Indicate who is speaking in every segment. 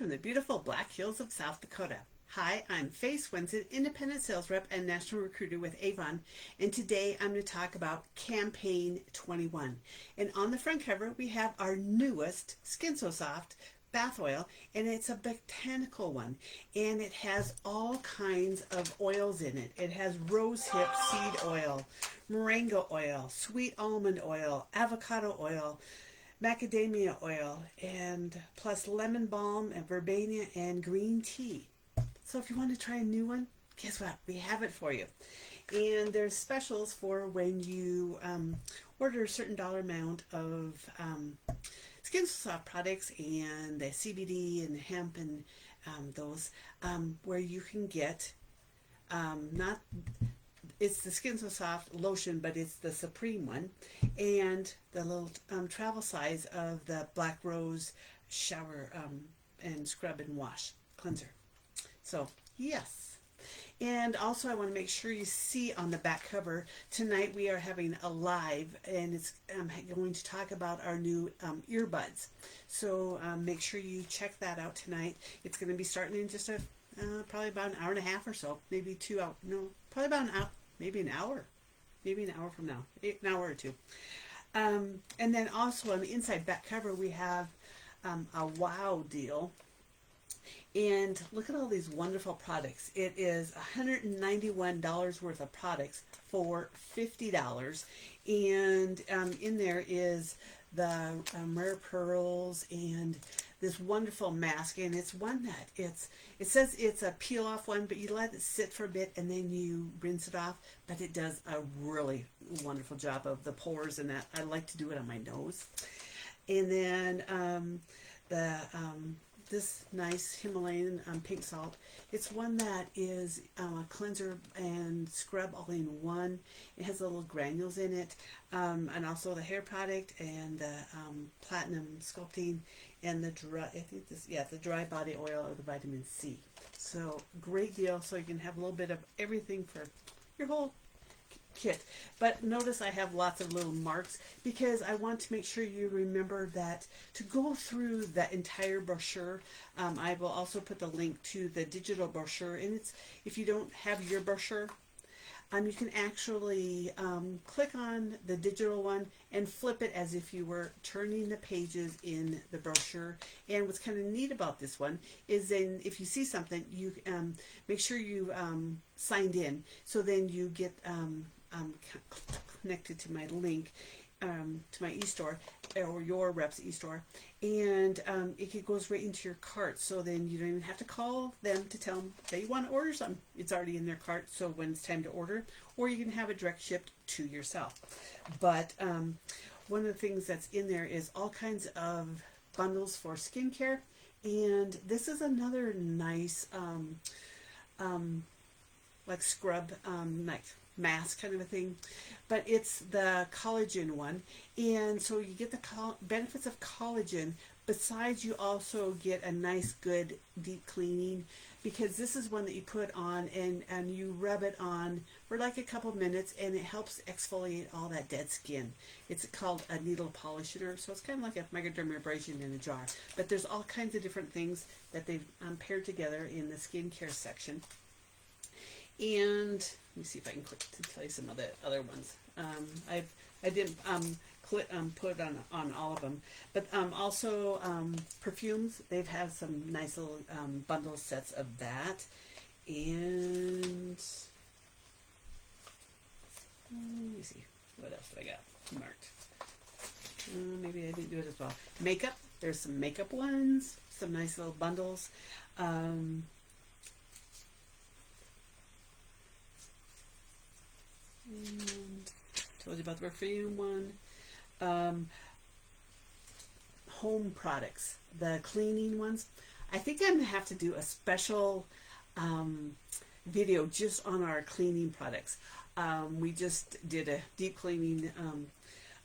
Speaker 1: from the beautiful Black Hills of South Dakota. Hi, I'm Faye Swenson, independent sales rep and national recruiter with Avon, and today I'm going to talk about Campaign 21. And on the front cover, we have our newest Skin So Soft bath oil, and it's a botanical one, and it has all kinds of oils in it. It has rosehip seed oil, moringa oil, sweet almond oil, avocado oil, macadamia oil, and plus lemon balm and verbena and green tea. So if you want to try a new one, guess what? We have it for you. And there's specials for when you order a certain dollar amount of Skin Soft products and the CBD and hemp and those, where you can get not it's the Skin So Soft lotion, but it's the Supreme one, and the little travel size of the Black Rose shower and scrub and wash cleanser. So yes. And also I want to make sure you see on the back cover, tonight we are having a live, and it's going to talk about our new earbuds. So make sure you check that out tonight. It's going to be starting in just probably about an hour and a half or so, maybe 2 hours, no, probably about an hour, maybe an hour from now, an hour or two. And then also on the inside back cover, we have a wow deal. And look at all these wonderful products. It is $191 worth of products for $50. And in there is the rare pearls and this wonderful mask. And it's one that it says it's a peel off one, but you let it sit for a bit and then you rinse it off. But it does a really wonderful job of the pores and that. I like to do it on my nose. And then this nice Himalayan pink salt. It's one that is a cleanser and scrub all in one. It has little granules in it, and also the hair product and the platinum sculpting and the dry. I think the dry body oil or the vitamin C. So great deal. So you can have a little bit of everything for your whole kit. But notice I have lots of little marks because I want to make sure you remember that to go through the entire brochure. I will also put the link to the digital brochure, and it's, if you don't have your brochure, you can actually click on the digital one and flip it as if you were turning the pages in the brochure. And what's kind of neat about this one is then if you see something, you make sure you signed in, so then you get connected to my link, to my e-store or your rep's e-store, and it goes right into your cart, so then you don't even have to call them to tell them that you want to order something. It's already in their cart, so when it's time to order, or you can have it direct shipped to yourself. But one of the things that's in there is all kinds of bundles for skincare, and this is another nice like scrub, like mask kind of a thing, but it's the collagen one, and so you get the benefits of collagen. Besides, you also get a nice good deep cleaning, because this is one that you put on and you rub it on for like a couple minutes, and it helps exfoliate all that dead skin. It's called a needle polisher, so it's kind of like a microdermabrasion in a jar, but there's all kinds of different things that they've paired together in the skincare section. And let me see if I can click to tell you some of the other ones. I didn't put on all of them, but also perfumes. They've had some nice little bundle sets of that. And let me see, what else did I got marked? Maybe I didn't do it as well. Makeup. There's some makeup ones. Some nice little bundles. And told you about the perfume one. Home products, the cleaning ones. I think I'm gonna have to do a special video just on our cleaning products. We just did a deep cleaning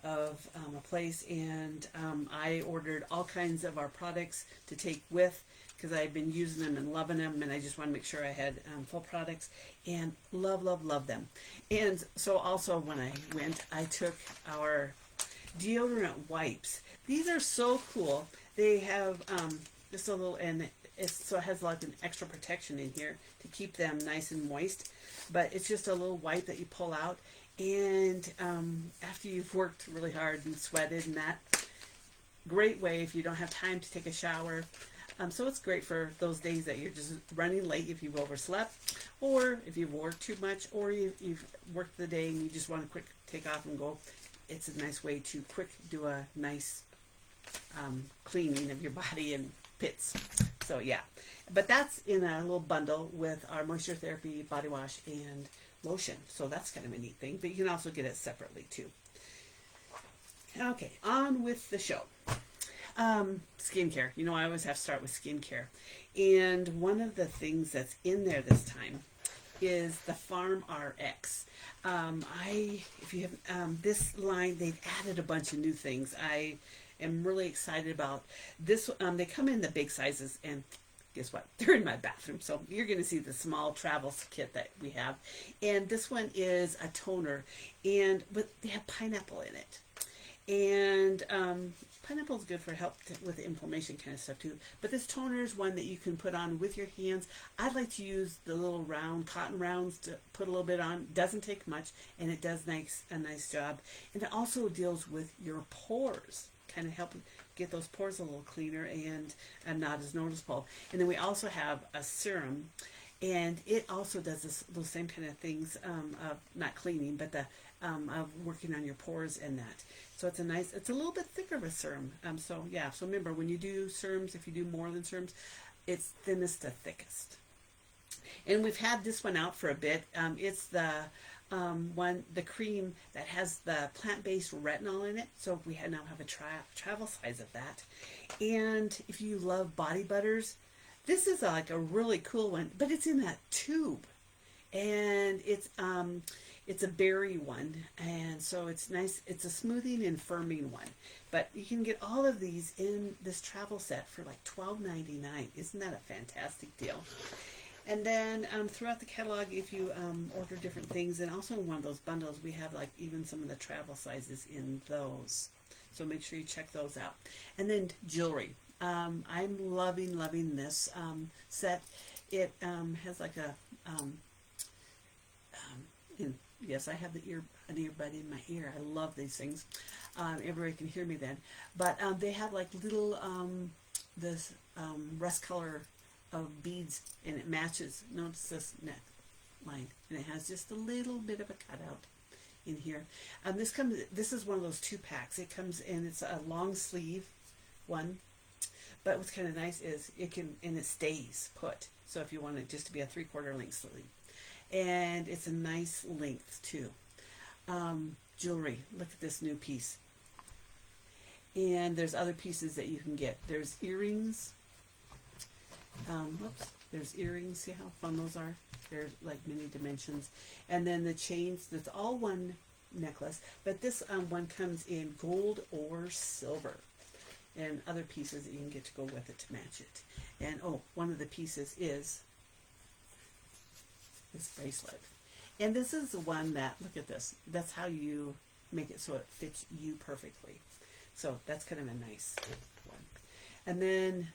Speaker 1: of a place, and I ordered all kinds of our products to take with, because I've been using them and loving them, and I just want to make sure I had full products, and love them. And so also when I went, I took our deodorant wipes. These are so cool. They have just a little, and so it has like an extra protection in here to keep them nice and moist. But it's just a little wipe that you pull out, and after you've worked really hard and sweated and that, great way if you don't have time to take a shower. So it's great for those days that you're just running late if you've overslept, or if you've worked too much, or you've worked the day and you just want to quick take off and go. It's a nice way to quick do a nice cleaning of your body and pits. So yeah, but that's in a little bundle with our moisture therapy body wash and lotion. So that's kind of a neat thing, but you can also get it separately too. Okay, on with the show. Skincare. You know, I always have to start with skincare. And one of the things that's in there this time is the Farm RX. If you have this line, they've added a bunch of new things. I am really excited about this. They come in the big sizes, and guess what? They're in my bathroom. So you're going to see the small travel kit that we have. And this one is a toner, but they have pineapple in it. And pineapple is good for help with inflammation kind of stuff too. But this toner is one that you can put on with your hands. I'd like to use the little round cotton rounds to put a little bit on. Doesn't take much, and it does a nice job. And it also deals with your pores, kind of help get those pores a little cleaner and not as noticeable. And then we also have a serum, and it also does those same kind of things of not cleaning, but of working on your pores and that. So it's a little bit thicker of a serum. So remember, when you do serums, if you do more than serums, it's thinnest to thickest. And we've had this one out for a bit. It's the cream that has the plant-based retinol in it. So we now have a travel size of that. And if you love body butters, this is like a really cool one, but it's in that tube, and it's a berry one, and so it's nice. It's a smoothing and firming one, but you can get all of these in this travel set for like $12.99. Isn't that a fantastic deal? And then throughout the catalog, if you order different things, and also in one of those bundles, we have like even some of the travel sizes in those. So make sure you check those out. And then jewelry. I'm loving this set. It has like a yes, I have an earbud in my ear. I love these things. Everybody can hear me then. But they have like little this rust color of beads, and it matches. Notice this neck line, and it has just a little bit of a cutout in here. This is one of those 2-packs. It comes in. It's a long sleeve one. But what's kind of nice is it stays put. So if you want it just to be a 3/4 length sleeve. And it's a nice length too. Jewelry. Look at this new piece. And there's other pieces that you can get. There's earrings. There's earrings. See how fun those are? They're like many dimensions. And then the chains. That's all one necklace. But this one comes in gold or silver. And other pieces that you can get to go with it to match it. And one of the pieces is this bracelet. And this is the one that, look at this, that's how you make it so it fits you perfectly. So that's kind of a nice one. And then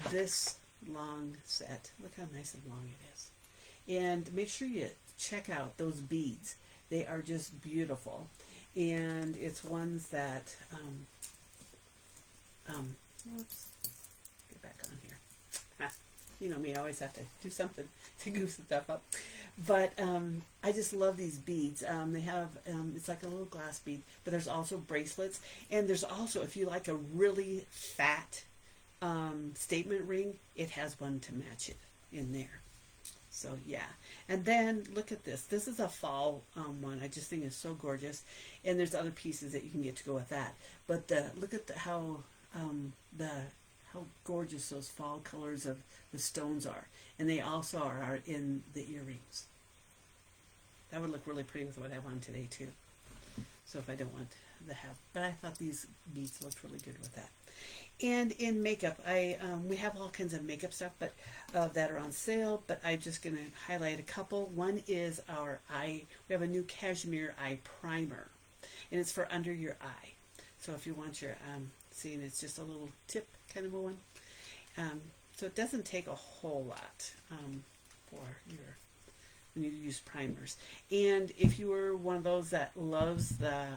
Speaker 1: this long set, look how nice and long it is. And make sure you check out those beads. They are just beautiful. And it's ones that let's get back on here. You know me, I always have to do something to goof stuff up. But I just love these beads. They have, it's like a little glass bead, but there's also bracelets. And there's also, if you like a really fat statement ring, it has one to match it in there. So yeah. And then look at this. This is a fall one. I just think it's so gorgeous. And there's other pieces that you can get to go with that. But look at how gorgeous those fall colors of the stones are. And they also are in the earrings. That would look really pretty with what I have on today too. So if I don't want the half, but I thought these beads looked really good with that. And in makeup, we have all kinds of makeup stuff, but that are on sale. But I'm just going to highlight a couple. One is our eye. We have a new cashmere eye primer, and it's for under your eye. So if you want your seeing, it's just a little tip kind of a one. So it doesn't take a whole lot for your when you use primers. And if you are one of those that loves the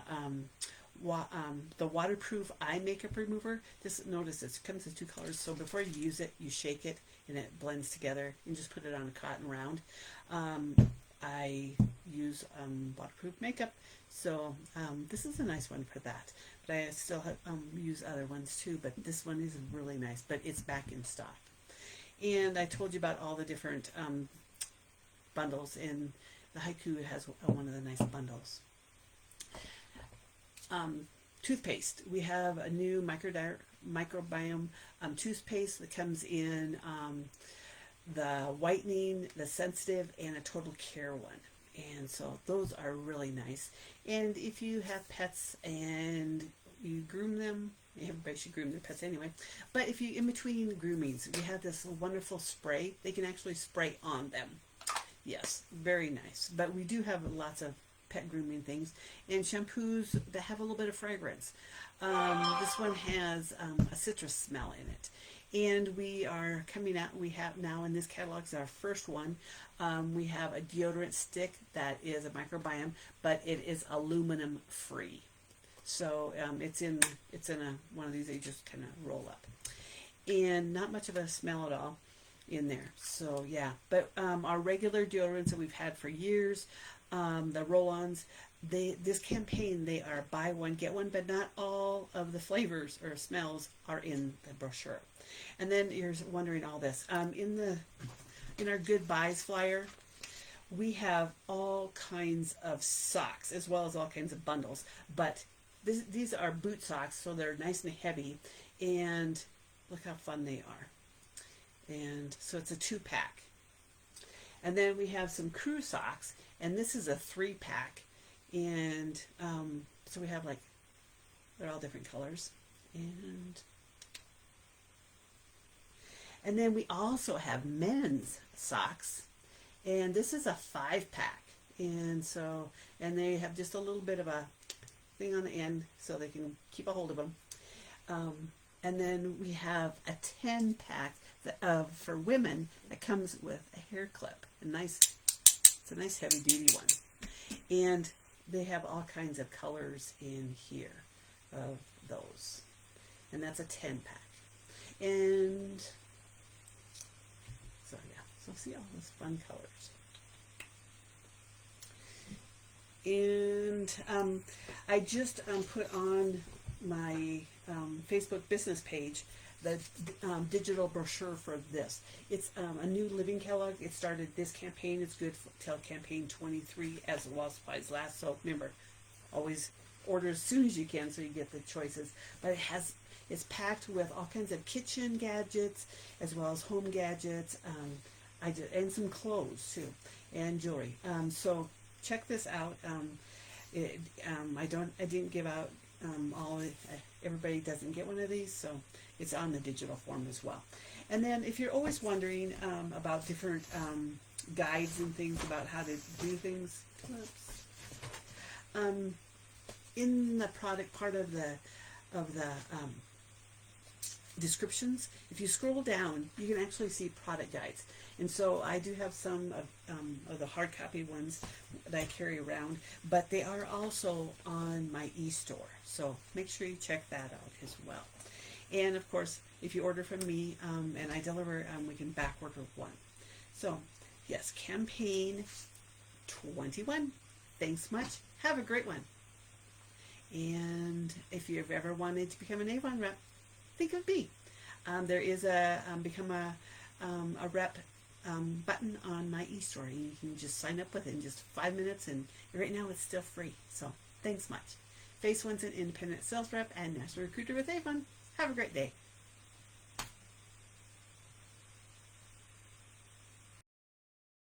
Speaker 1: waterproof eye makeup remover, just notice it comes in two colors. So before you use it, you shake it and it blends together. You just put it on a cotton round. I use waterproof makeup, so this is a nice one for that. But I still have, use other ones too, but this one is really nice, but it's back in stock. And I told you about all the different bundles, and the Haiku has one of the nice bundles. Toothpaste. We have a new microbiome toothpaste that comes in the whitening, the sensitive, and a total care one. And so those are really nice. And if you have pets and you groom them, everybody should groom their pets anyway, but if you, in between groomings, we have this wonderful spray. They can actually spray on them. Yes, very nice. But we do have lots of pet grooming things and shampoos that have a little bit of fragrance. This one has a citrus smell in it. And we are coming out, we have now in this catalog is our first one. We have a deodorant stick that is a microbiome, but it is aluminum free. So it's in a one of these that you just kind of roll up. And not much of a smell at all in there. So yeah, but our regular deodorants that we've had for years, the roll-ons, this campaign, they are buy one get one, but not all of the flavors or smells are in the brochure. And then you're wondering all this in our Good Buys flyer, we have all kinds of socks as well as all kinds of bundles, but these are boot socks, so they're nice and heavy, and look how fun they are. And so it's a 2-pack. And then we have some crew socks, and this is a 3-pack. And so we have they're all different colors. And then we also have men's socks, and this is a 5-pack. And so, and they have just a little bit of a thing on the end so they can keep a hold of them. And then we have a 10-pack for women that comes with a hair clip. It's a nice heavy duty one. And they have all kinds of colors in here of those. And that's a 10-pack. And so yeah, so see all those fun colors. And I just put on my Facebook business page the digital brochure for this. It's a new living catalog. It started this campaign. It's good till campaign 23 as while supplies last. So remember, always order as soon as you can so you get the choices. But it's packed with all kinds of kitchen gadgets as well as home gadgets. And some clothes too, and jewelry. So check this out. I didn't give out everybody doesn't get one of these, so it's on the digital form as well. And then if you're always wondering about different guides and things about how to do things, in the product part of the descriptions, if you scroll down, you can actually see product guides. And so I do have some of the hard copy ones that I carry around, but they are also on my e-store. So make sure you check that out as well. And of course, if you order from me and I deliver, we can back order one. So yes, campaign 21. Thanks much. Have a great one. And if you've ever wanted to become an Avon rep, think of me. There is a become a rep button on my e-store. You can just sign up with it in just 5 minutes, and right now it's still free. So thanks much. Faye Swenson, independent sales rep and national recruiter with Avon. Have a great day.